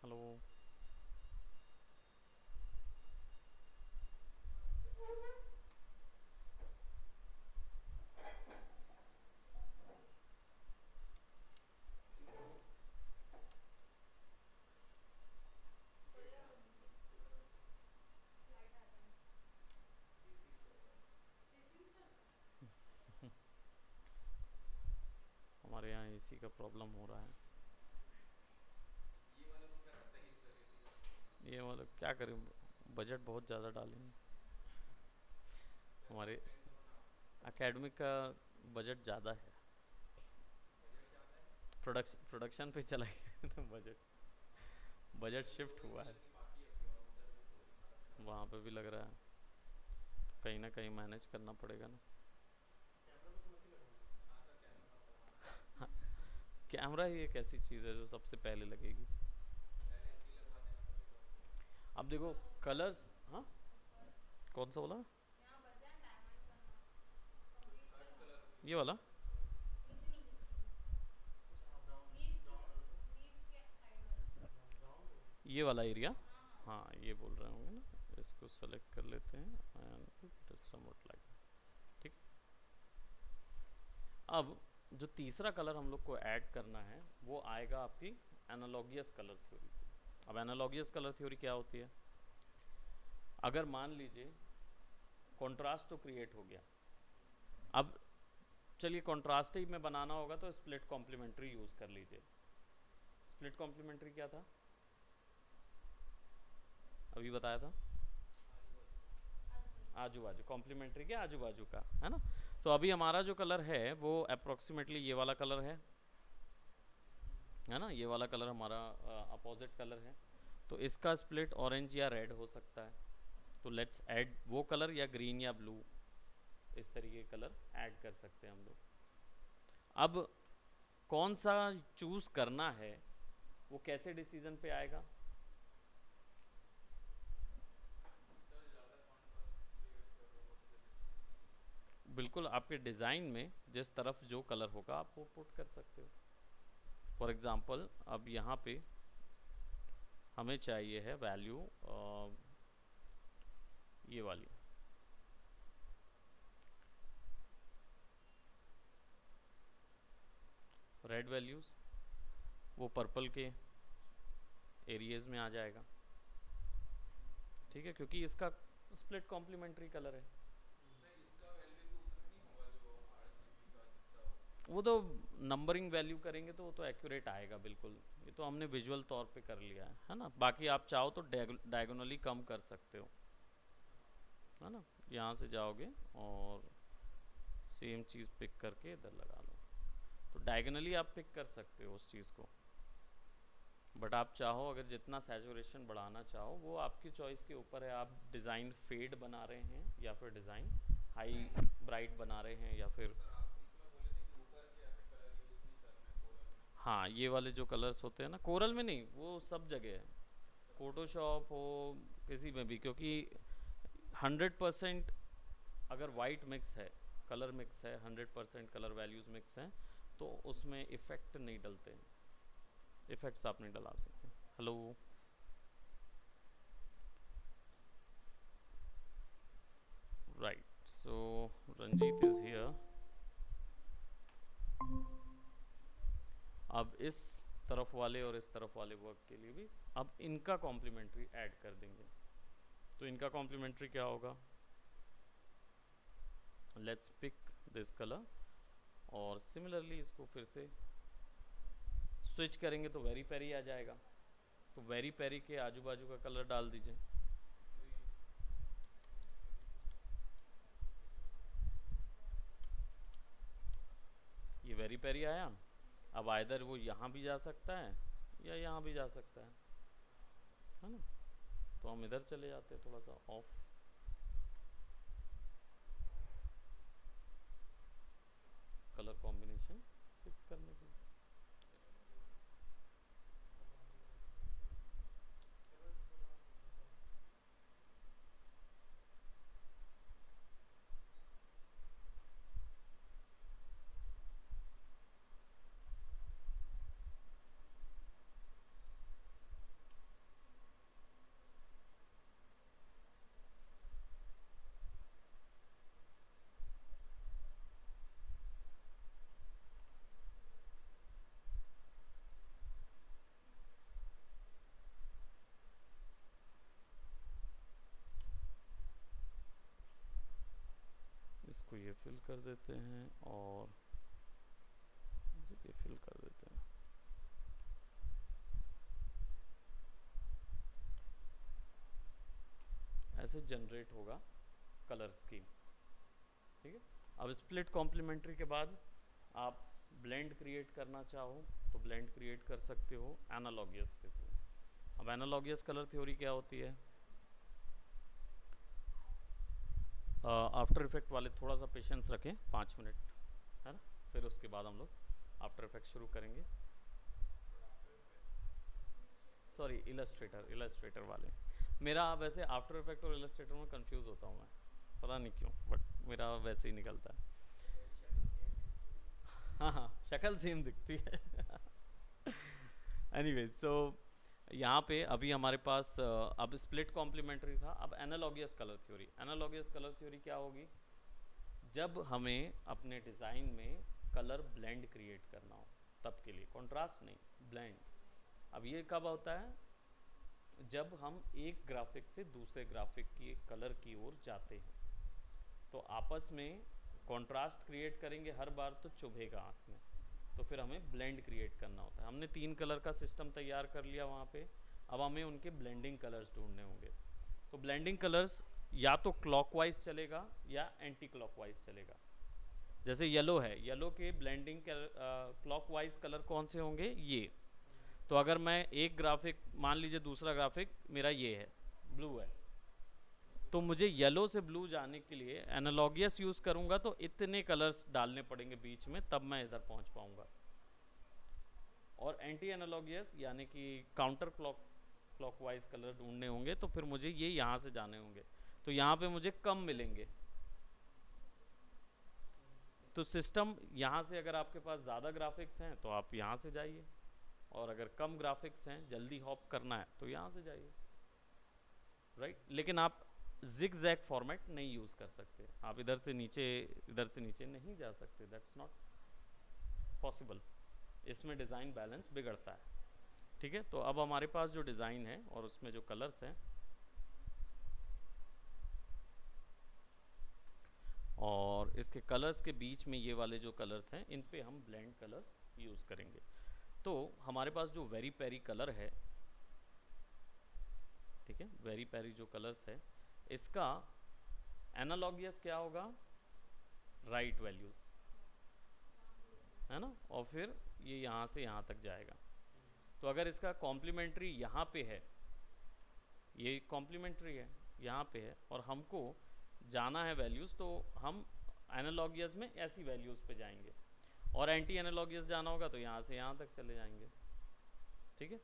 Hello. हमारे यहाँ एसी का प्रॉब्लम हो रहा है। ये मतलब क्या करें, बजट बहुत ज़्यादा डालेंगे। हमारे एकेडमिक का बजट ज़्यादा है, प्रोडक्शन पे चला गया तो बजट शिफ्ट हुआ है, वहाँ पे भी लग रहा है, तो कहीं ना कहीं मैनेज करना पड़ेगा ना। कैमरा ही एक ऐसी चीज़ है जो सबसे पहले लगेगी। अब देखो कलर्स, हाँ कौन सा बोला? ये वाला, ये वाला एरिया, हाँ ये बोल रहे होंगे ना। इसको सेलेक्ट कर लेते हैं एंड समवट लाइक, ठीक। अब जो तीसरा कलर हम लोग को ऐड करना है वो आएगा आपकी एनालॉगियस कलर थ्योरी से। अब एनालॉगियस कलर थ्योरी क्या होती है? अगर मान लीजिए कॉन्ट्रास्ट तो क्रिएट हो गया, अब चलिए कॉन्ट्रास्ट ही में बनाना होगा तो स्प्लिट कॉम्प्लीमेंट्री यूज कर लीजिए। स्प्लिट कॉम्प्लीमेंट्री क्या था, अभी बताया था, आजू बाजू, कॉम्प्लीमेंट्री के आजू बाजू का, है ना। तो अभी हमारा जो कलर है वो अप्रोक्सीमेटली ये वाला कलर है ना, ये वाला कलर हमारा अपोजिट कलर है। तो इसका स्प्लिट ऑरेंज या रेड हो सकता है, तो लेट्स ऐड वो कलर, या ग्रीन या ब्लू, इस तरीके के कलर ऐड कर सकते हैं हम लोग। अब कौन सा चूज करना है वो कैसे डिसीजन पे आएगा? बिल्कुल, आपके डिज़ाइन में जिस तरफ जो कलर होगा आप वो पुट कर सकते हो। फॉर एग्जांपल अब यहाँ पे हमें चाहिए है वैल्यू ये वाली, रेड वैल्यूज़, वो पर्पल के एरियाज में आ जाएगा, ठीक है, क्योंकि इसका स्प्लिट कॉम्प्लीमेंट्री कलर है। वो तो नंबरिंग वैल्यू करेंगे तो वो तो एक्यूरेट आएगा बिल्कुल, ये तो हमने विजुअल तौर पे कर लिया है ना। बाकी आप चाहो तो डायगोनली कम कर सकते हो, है ना। यहाँ से जाओगे और सेम चीज़ पिक करके इधर लगा लो, तो डायगोनली आप पिक कर सकते हो उस चीज़ को। बट आप चाहो अगर जितना सैचुरेशन बढ़ाना चाहो वो आपकी चॉइस के ऊपर है। आप डिज़ाइन फेड बना रहे हैं या फिर डिज़ाइन हाई ब्राइट बना रहे हैं या फिर हाँ, ये वाले जो कलर्स होते हैं ना, कोरल में नहीं, वो सब जगह है, फोटोशॉप हो किसी में भी, क्योंकि 100% अगर वाइट मिक्स है, कलर मिक्स है, 100% कलर वैल्यूज मिक्स हैं, तो उसमें इफेक्ट नहीं डलते हैं, इफेक्ट्स आप नहीं डला सकते। Hello, right, so Ranjit is here. अब इस तरफ वाले और इस तरफ वाले वर्क के लिए भी अब इनका कॉम्प्लीमेंट्री ऐड कर देंगे। तो इनका कॉम्प्लीमेंट्री क्या होगा? लेट्स पिक दिस कलर और सिमिलरली इसको फिर से स्विच करेंगे तो वेरी पेरी आ जाएगा, तो वेरी पेरी के आजू बाजू का कलर डाल दीजिए। ये वेरी पेरी आया। अब आइदर वो यहाँ भी जा सकता है या यहाँ भी जा सकता है ना। तो हम इधर चले जाते हैं थोड़ा सा ऑफ, कलर कॉम्बिनेशन फिक्स करने के लिए। इसको ये फिल कर देते हैं और ये फिल कर देते हैं। ऐसे जनरेट होगा कलर स्कीम, ठीक है। अब स्प्लिट कॉम्प्लीमेंट्री के बाद आप ब्लेंड क्रिएट करना चाहो तो ब्लेंड क्रिएट कर सकते हो एनालॉगियस के थ्रू। अब एनालॉगियस कलर थ्योरी क्या होती है? आफ्टर इफेक्ट वाले थोड़ा सा पेशेंस रखें, 5 मिनट, है ना, फिर उसके बाद हम लोग आफ्टर इफेक्ट शुरू करेंगे। सॉरी, इलस्ट्रेटर वाले। मेरा वैसे आफ्टर इफेक्ट और इलस्ट्रेटर में कंफ्यूज होता हूँ मैं, पता नहीं क्यों, बट मेरा वैसे ही निकलता है। हाँ हाँ, शक्ल सेम दिखती है। एनीवेज, सो यहाँ पे अभी हमारे पास अब स्प्लिट कॉम्प्लीमेंट्री था। अब एनालॉगियस कलर थ्योरी। एनालॉगियस कलर थ्योरी क्या होगी? जब हमें अपने डिज़ाइन में कलर ब्लेंड क्रिएट करना हो तब के लिए, कॉन्ट्रास्ट नहीं, ब्लेंड। अब ये कब होता है? जब हम एक ग्राफिक से दूसरे ग्राफिक की कलर की ओर जाते हैं, तो आपस में कॉन्ट्रास्ट क्रिएट करेंगे हर बार तो चुभेगा आँख में, तो फिर हमें ब्लेंड क्रिएट करना होता है। हमने 3 कलर का सिस्टम तैयार कर लिया वहाँ पे। अब हमें उनके ब्लेंडिंग कलर्स ढूंढने होंगे। तो ब्लेंडिंग कलर्स या तो क्लॉकवाइज चलेगा या एंटी क्लॉकवाइज चलेगा। जैसे येलो है, येलो के ब्लेंडिंग क्लॉकवाइज कलर कौन से होंगे? ये। तो अगर मैं एक ग्राफिक, मान लीजिए दूसरा ग्राफिक मेरा ये है, ब्लू है, तो मुझे येलो से ब्लू जाने के लिए एनालॉगियस यूज़ करूँगा तो इतने कलर्स डालने पड़ेंगे बीच में, तब मैं इधर पहुँच पाऊँगा। और एंटी एनालॉगियस यानी कि काउंटर क्लॉकवाइज कलर ढूंढने होंगे, तो फिर मुझे ये यहाँ से जाने होंगे, तो यहाँ पे मुझे कम मिलेंगे। तो सिस्टम यहाँ से, अगर आपके पास ज़्यादा ग्राफिक्स हैं तो आप यहाँ से जाइए, और अगर कम ग्राफिक्स हैं, जल्दी हॉप करना है, तो यहाँ से जाइए, राइट। लेकिन आप जिग जैग फॉर्मेट नहीं यूज़ कर सकते, आप इधर से नीचे नहीं जा सकते, दैट्स नॉट पॉसिबल। इसमें डिज़ाइन बैलेंस बिगड़ता है, ठीक है। तो अब हमारे पास जो डिज़ाइन है और उसमें जो कलर्स हैं, और इसके कलर्स के बीच में ये वाले जो कलर्स हैं, इन पे हम ब्लेंड कलर्स यूज़ करेंगे। तो हमारे पास जो वेरी पेरी कलर है, ठीक है, वेरी पेरी जो कलर्स है, इसका एनालॉगियस क्या होगा, राइट वैल्यूज़, है ना, और फिर ये यहाँ से यहाँ तक जाएगा। तो अगर इसका कॉम्प्लीमेंट्री यहाँ पे है, ये कॉम्प्लीमेंट्री है यहाँ पे है, और हमको जाना है वैल्यूज़, तो हम एनालॉगियस में ऐसी वैल्यूज़ पे जाएंगे, और एंटी एनालॉगियस जाना होगा तो यहाँ से यहाँ तक चले जाएंगे, ठीक है।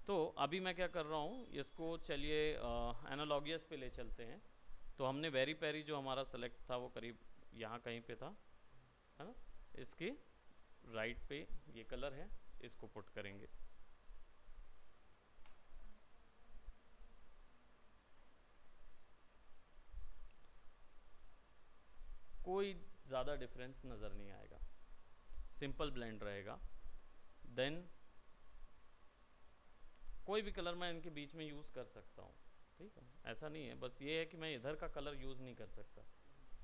तो अभी मैं क्या कर रहा हूँ, इसको चलिए एनालॉगियस पे ले चलते हैं। तो हमने वेरी पेरी जो हमारा सेलेक्ट था वो करीब यहाँ कहीं पे था, है ना। इसके राइट पे ये कलर है, इसको पुट करेंगे। कोई ज़्यादा डिफरेंस नज़र नहीं आएगा, सिंपल ब्लेंड रहेगा। देन कोई भी कलर मैं इनके बीच में यूज़ कर सकता हूँ, ठीक है, ऐसा नहीं है। बस ये है कि मैं इधर का कलर यूज़ नहीं कर सकता,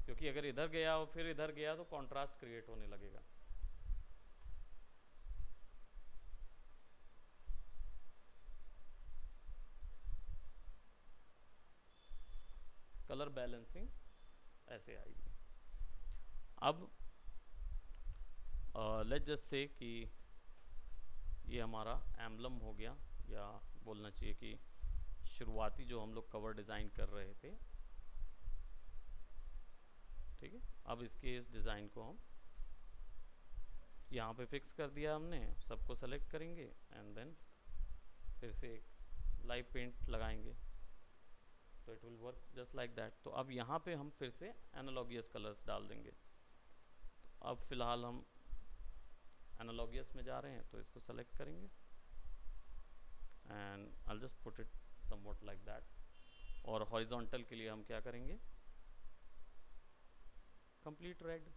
क्योंकि अगर इधर गया और फिर इधर गया तो कॉन्ट्रास्ट क्रिएट होने लगेगा। कलर बैलेंसिंग ऐसे आएगी। अब लेट्स जस्ट से कि ये हमारा एम्बलम हो गया, या बोलना चाहिए कि शुरुआती जो हम लोग कवर डिज़ाइन कर रहे थे, ठीक है। अब इसके इस डिज़ाइन को हम यहाँ पे फिक्स कर दिया हमने, सबको सेलेक्ट करेंगे एंड देन फिर से एक लाइव पेंट लगाएंगे, तो it will work just like that. तो अब यहाँ पे हम फिर से एनालॉगियस कलर्स डाल देंगे। तो अब फिलहाल हम एनालॉगियस में जा रहे हैं, तो इसको सेलेक्ट करेंगे and I just put it somewhat like that. और हॉरिजॉन्टल के लिए हम क्या करेंगे, कंप्लीट रेड,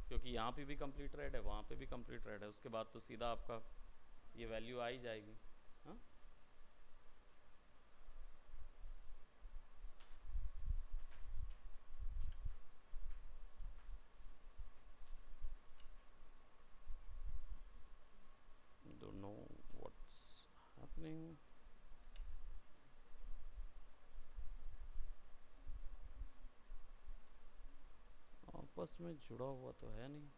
क्योंकि यहाँ पे भी कंप्लीट रेड है, वहाँ पे भी कंप्लीट रेड है, उसके बाद तो सीधा आपका ये वैल्यू आ ही जाएगी, हाँ। Don't know what's happening. आपस में जुड़ा हुआ तो है नहीं,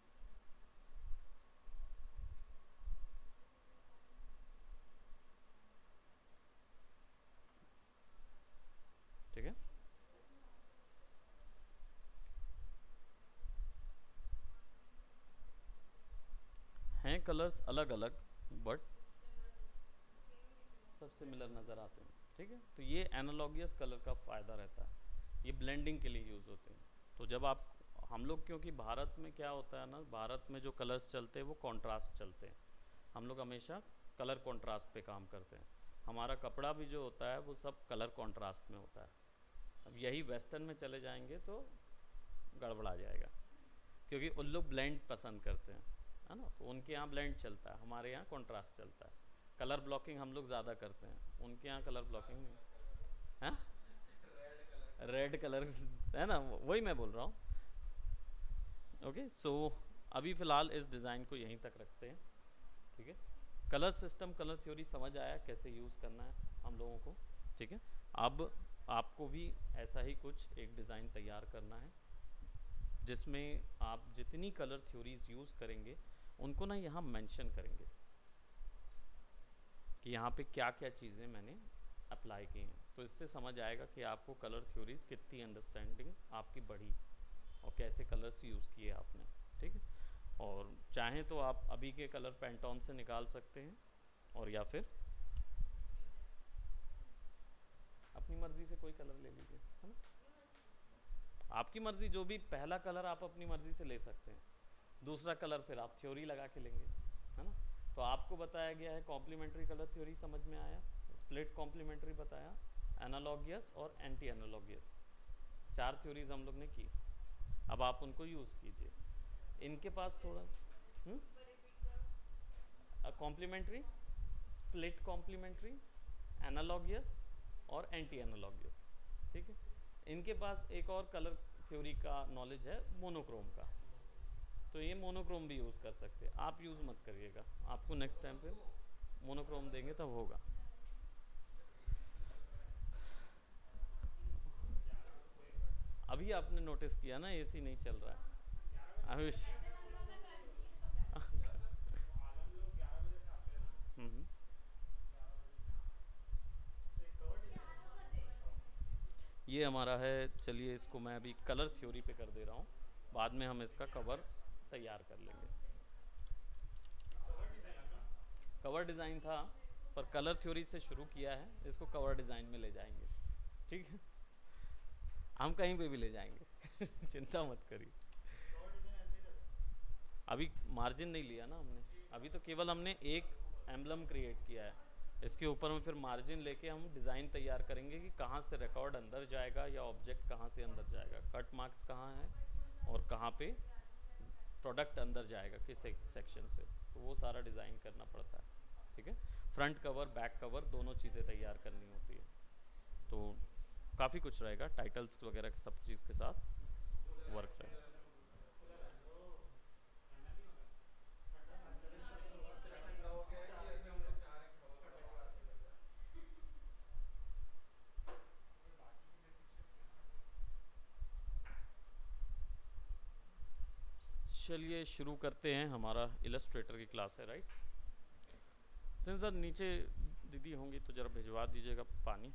ठीक है। हैं कलर्स अलग अलग, बट सब सिमिलर नज़र आते हैं, ठीक है। तो ये एनालॉगियस कलर का फ़ायदा रहता है, ये ब्लेंडिंग के लिए यूज़ होते हैं। तो जब आप, हम लोग, क्योंकि भारत में क्या होता है ना, भारत में जो कलर्स चलते हैं वो कॉन्ट्रास्ट चलते हैं, हम लोग हमेशा कलर कॉन्ट्रास्ट पे काम करते हैं। हमारा कपड़ा भी जो होता है वो सब कलर कॉन्ट्रास्ट में होता है। अब यही वेस्टर्न में चले जाएंगे तो गड़बड़ा जाएगा, क्योंकि उन लोग ब्लेंड पसंद करते हैं, है ना। तो उनके यहाँ ब्लेंड चलता है, हमारे यहाँ कॉन्ट्रास्ट चलता है। कलर ब्लॉकिंग हम लोग ज़्यादा करते हैं, उनके यहाँ कलर ब्लॉकिंग नहीं है, रेड कलर है ना, वही मैं बोल रहा हूँ। ओके, सो अभी फ़िलहाल इस डिज़ाइन को यहीं तक रखते हैं, ठीक है। कलर सिस्टम, कलर थ्योरी समझ आया कैसे यूज़ करना है हम लोगों को, ठीक है। अब आपको भी ऐसा ही कुछ एक डिज़ाइन तैयार करना है, जिसमें आप जितनी कलर थ्योरीज यूज़ करेंगे उनको ना यहाँ मेंशन करेंगे कि यहाँ पे क्या क्या चीज़ें मैंने अप्लाई की हैं। तो इससे समझ आएगा कि आपको कलर थ्योरीज कितनी अंडरस्टैंडिंग आपकी बढ़ी और कैसे कलर्स यूज़ किए आपने, ठीक है। और चाहें तो आप अभी के कलर पेंटोन से निकाल सकते हैं, और या फिर अपनी मर्जी से कोई कलर ले लीजिए, है ना। आपकी मर्जी, जो भी पहला कलर आप अपनी मर्जी से ले सकते हैं, दूसरा कलर फिर आप थ्योरी लगा के लेंगे, है ना। तो आपको बताया गया है कॉम्प्लीमेंट्री कलर थ्योरी, समझ में आया, स्प्लिट कॉम्प्लीमेंट्री बताया, एनालॉगियस और एंटी एनालॉगियस, 4 थ्योरीज हम लोग ने की। अब आप उनको यूज़ कीजिए। इनके पास थोड़ा कॉम्प्लीमेंट्री, स्प्लिट कॉम्प्लीमेंट्री, एनालॉगियस और एंटी एनालॉगियस, ठीक है। इनके पास एक और कलर थ्योरी का नॉलेज है, मोनोक्रोम का, तो ये मोनोक्रोम भी यूज़ कर सकते हैं। आप यूज़ मत करिएगा, आपको नेक्स्ट टाइम पे मोनोक्रोम देंगे तब होगा। अभी आपने नोटिस किया ना एसी नहीं चल रहा है अभी। हम्म, ये हमारा है, चलिए इसको मैं अभी कलर थ्योरी पे कर दे रहा हूँ, बाद में हम इसका कवर तैयार कर लेंगे। कवर डिज़ाइन था, पर कलर थ्योरी से शुरू किया है, इसको कवर डिज़ाइन में ले जाएंगे, ठीक है। हम कहीं पे भी ले जाएंगे चिंता मत करिए। अभी मार्जिन नहीं लिया ना हमने, अभी तो केवल हमने एक एम्बलम क्रिएट किया है, इसके ऊपर में फिर मार्जिन लेके हम डिज़ाइन तैयार करेंगे कि कहाँ से रिकॉर्ड अंदर जाएगा या ऑब्जेक्ट कहाँ से अंदर जाएगा, कट मार्क्स कहाँ है और कहाँ पे प्रोडक्ट अंदर जाएगा किस सेक्शन से, तो वो सारा डिज़ाइन करना पड़ता है, ठीक है। फ्रंट कवर बैक कवर दोनों चीज़ें तैयार करनी होती है, तो काफ़ी कुछ रहेगा, टाइटल्स वगैरह सब चीज़ के साथ वर्क रहेगा। चलिए शुरू करते हैं, हमारा इलस्ट्रेटर की क्लास है, राइट। सिंस सर नीचे दीदी होंगी तो ज़रा भिजवा दीजिएगा पानी।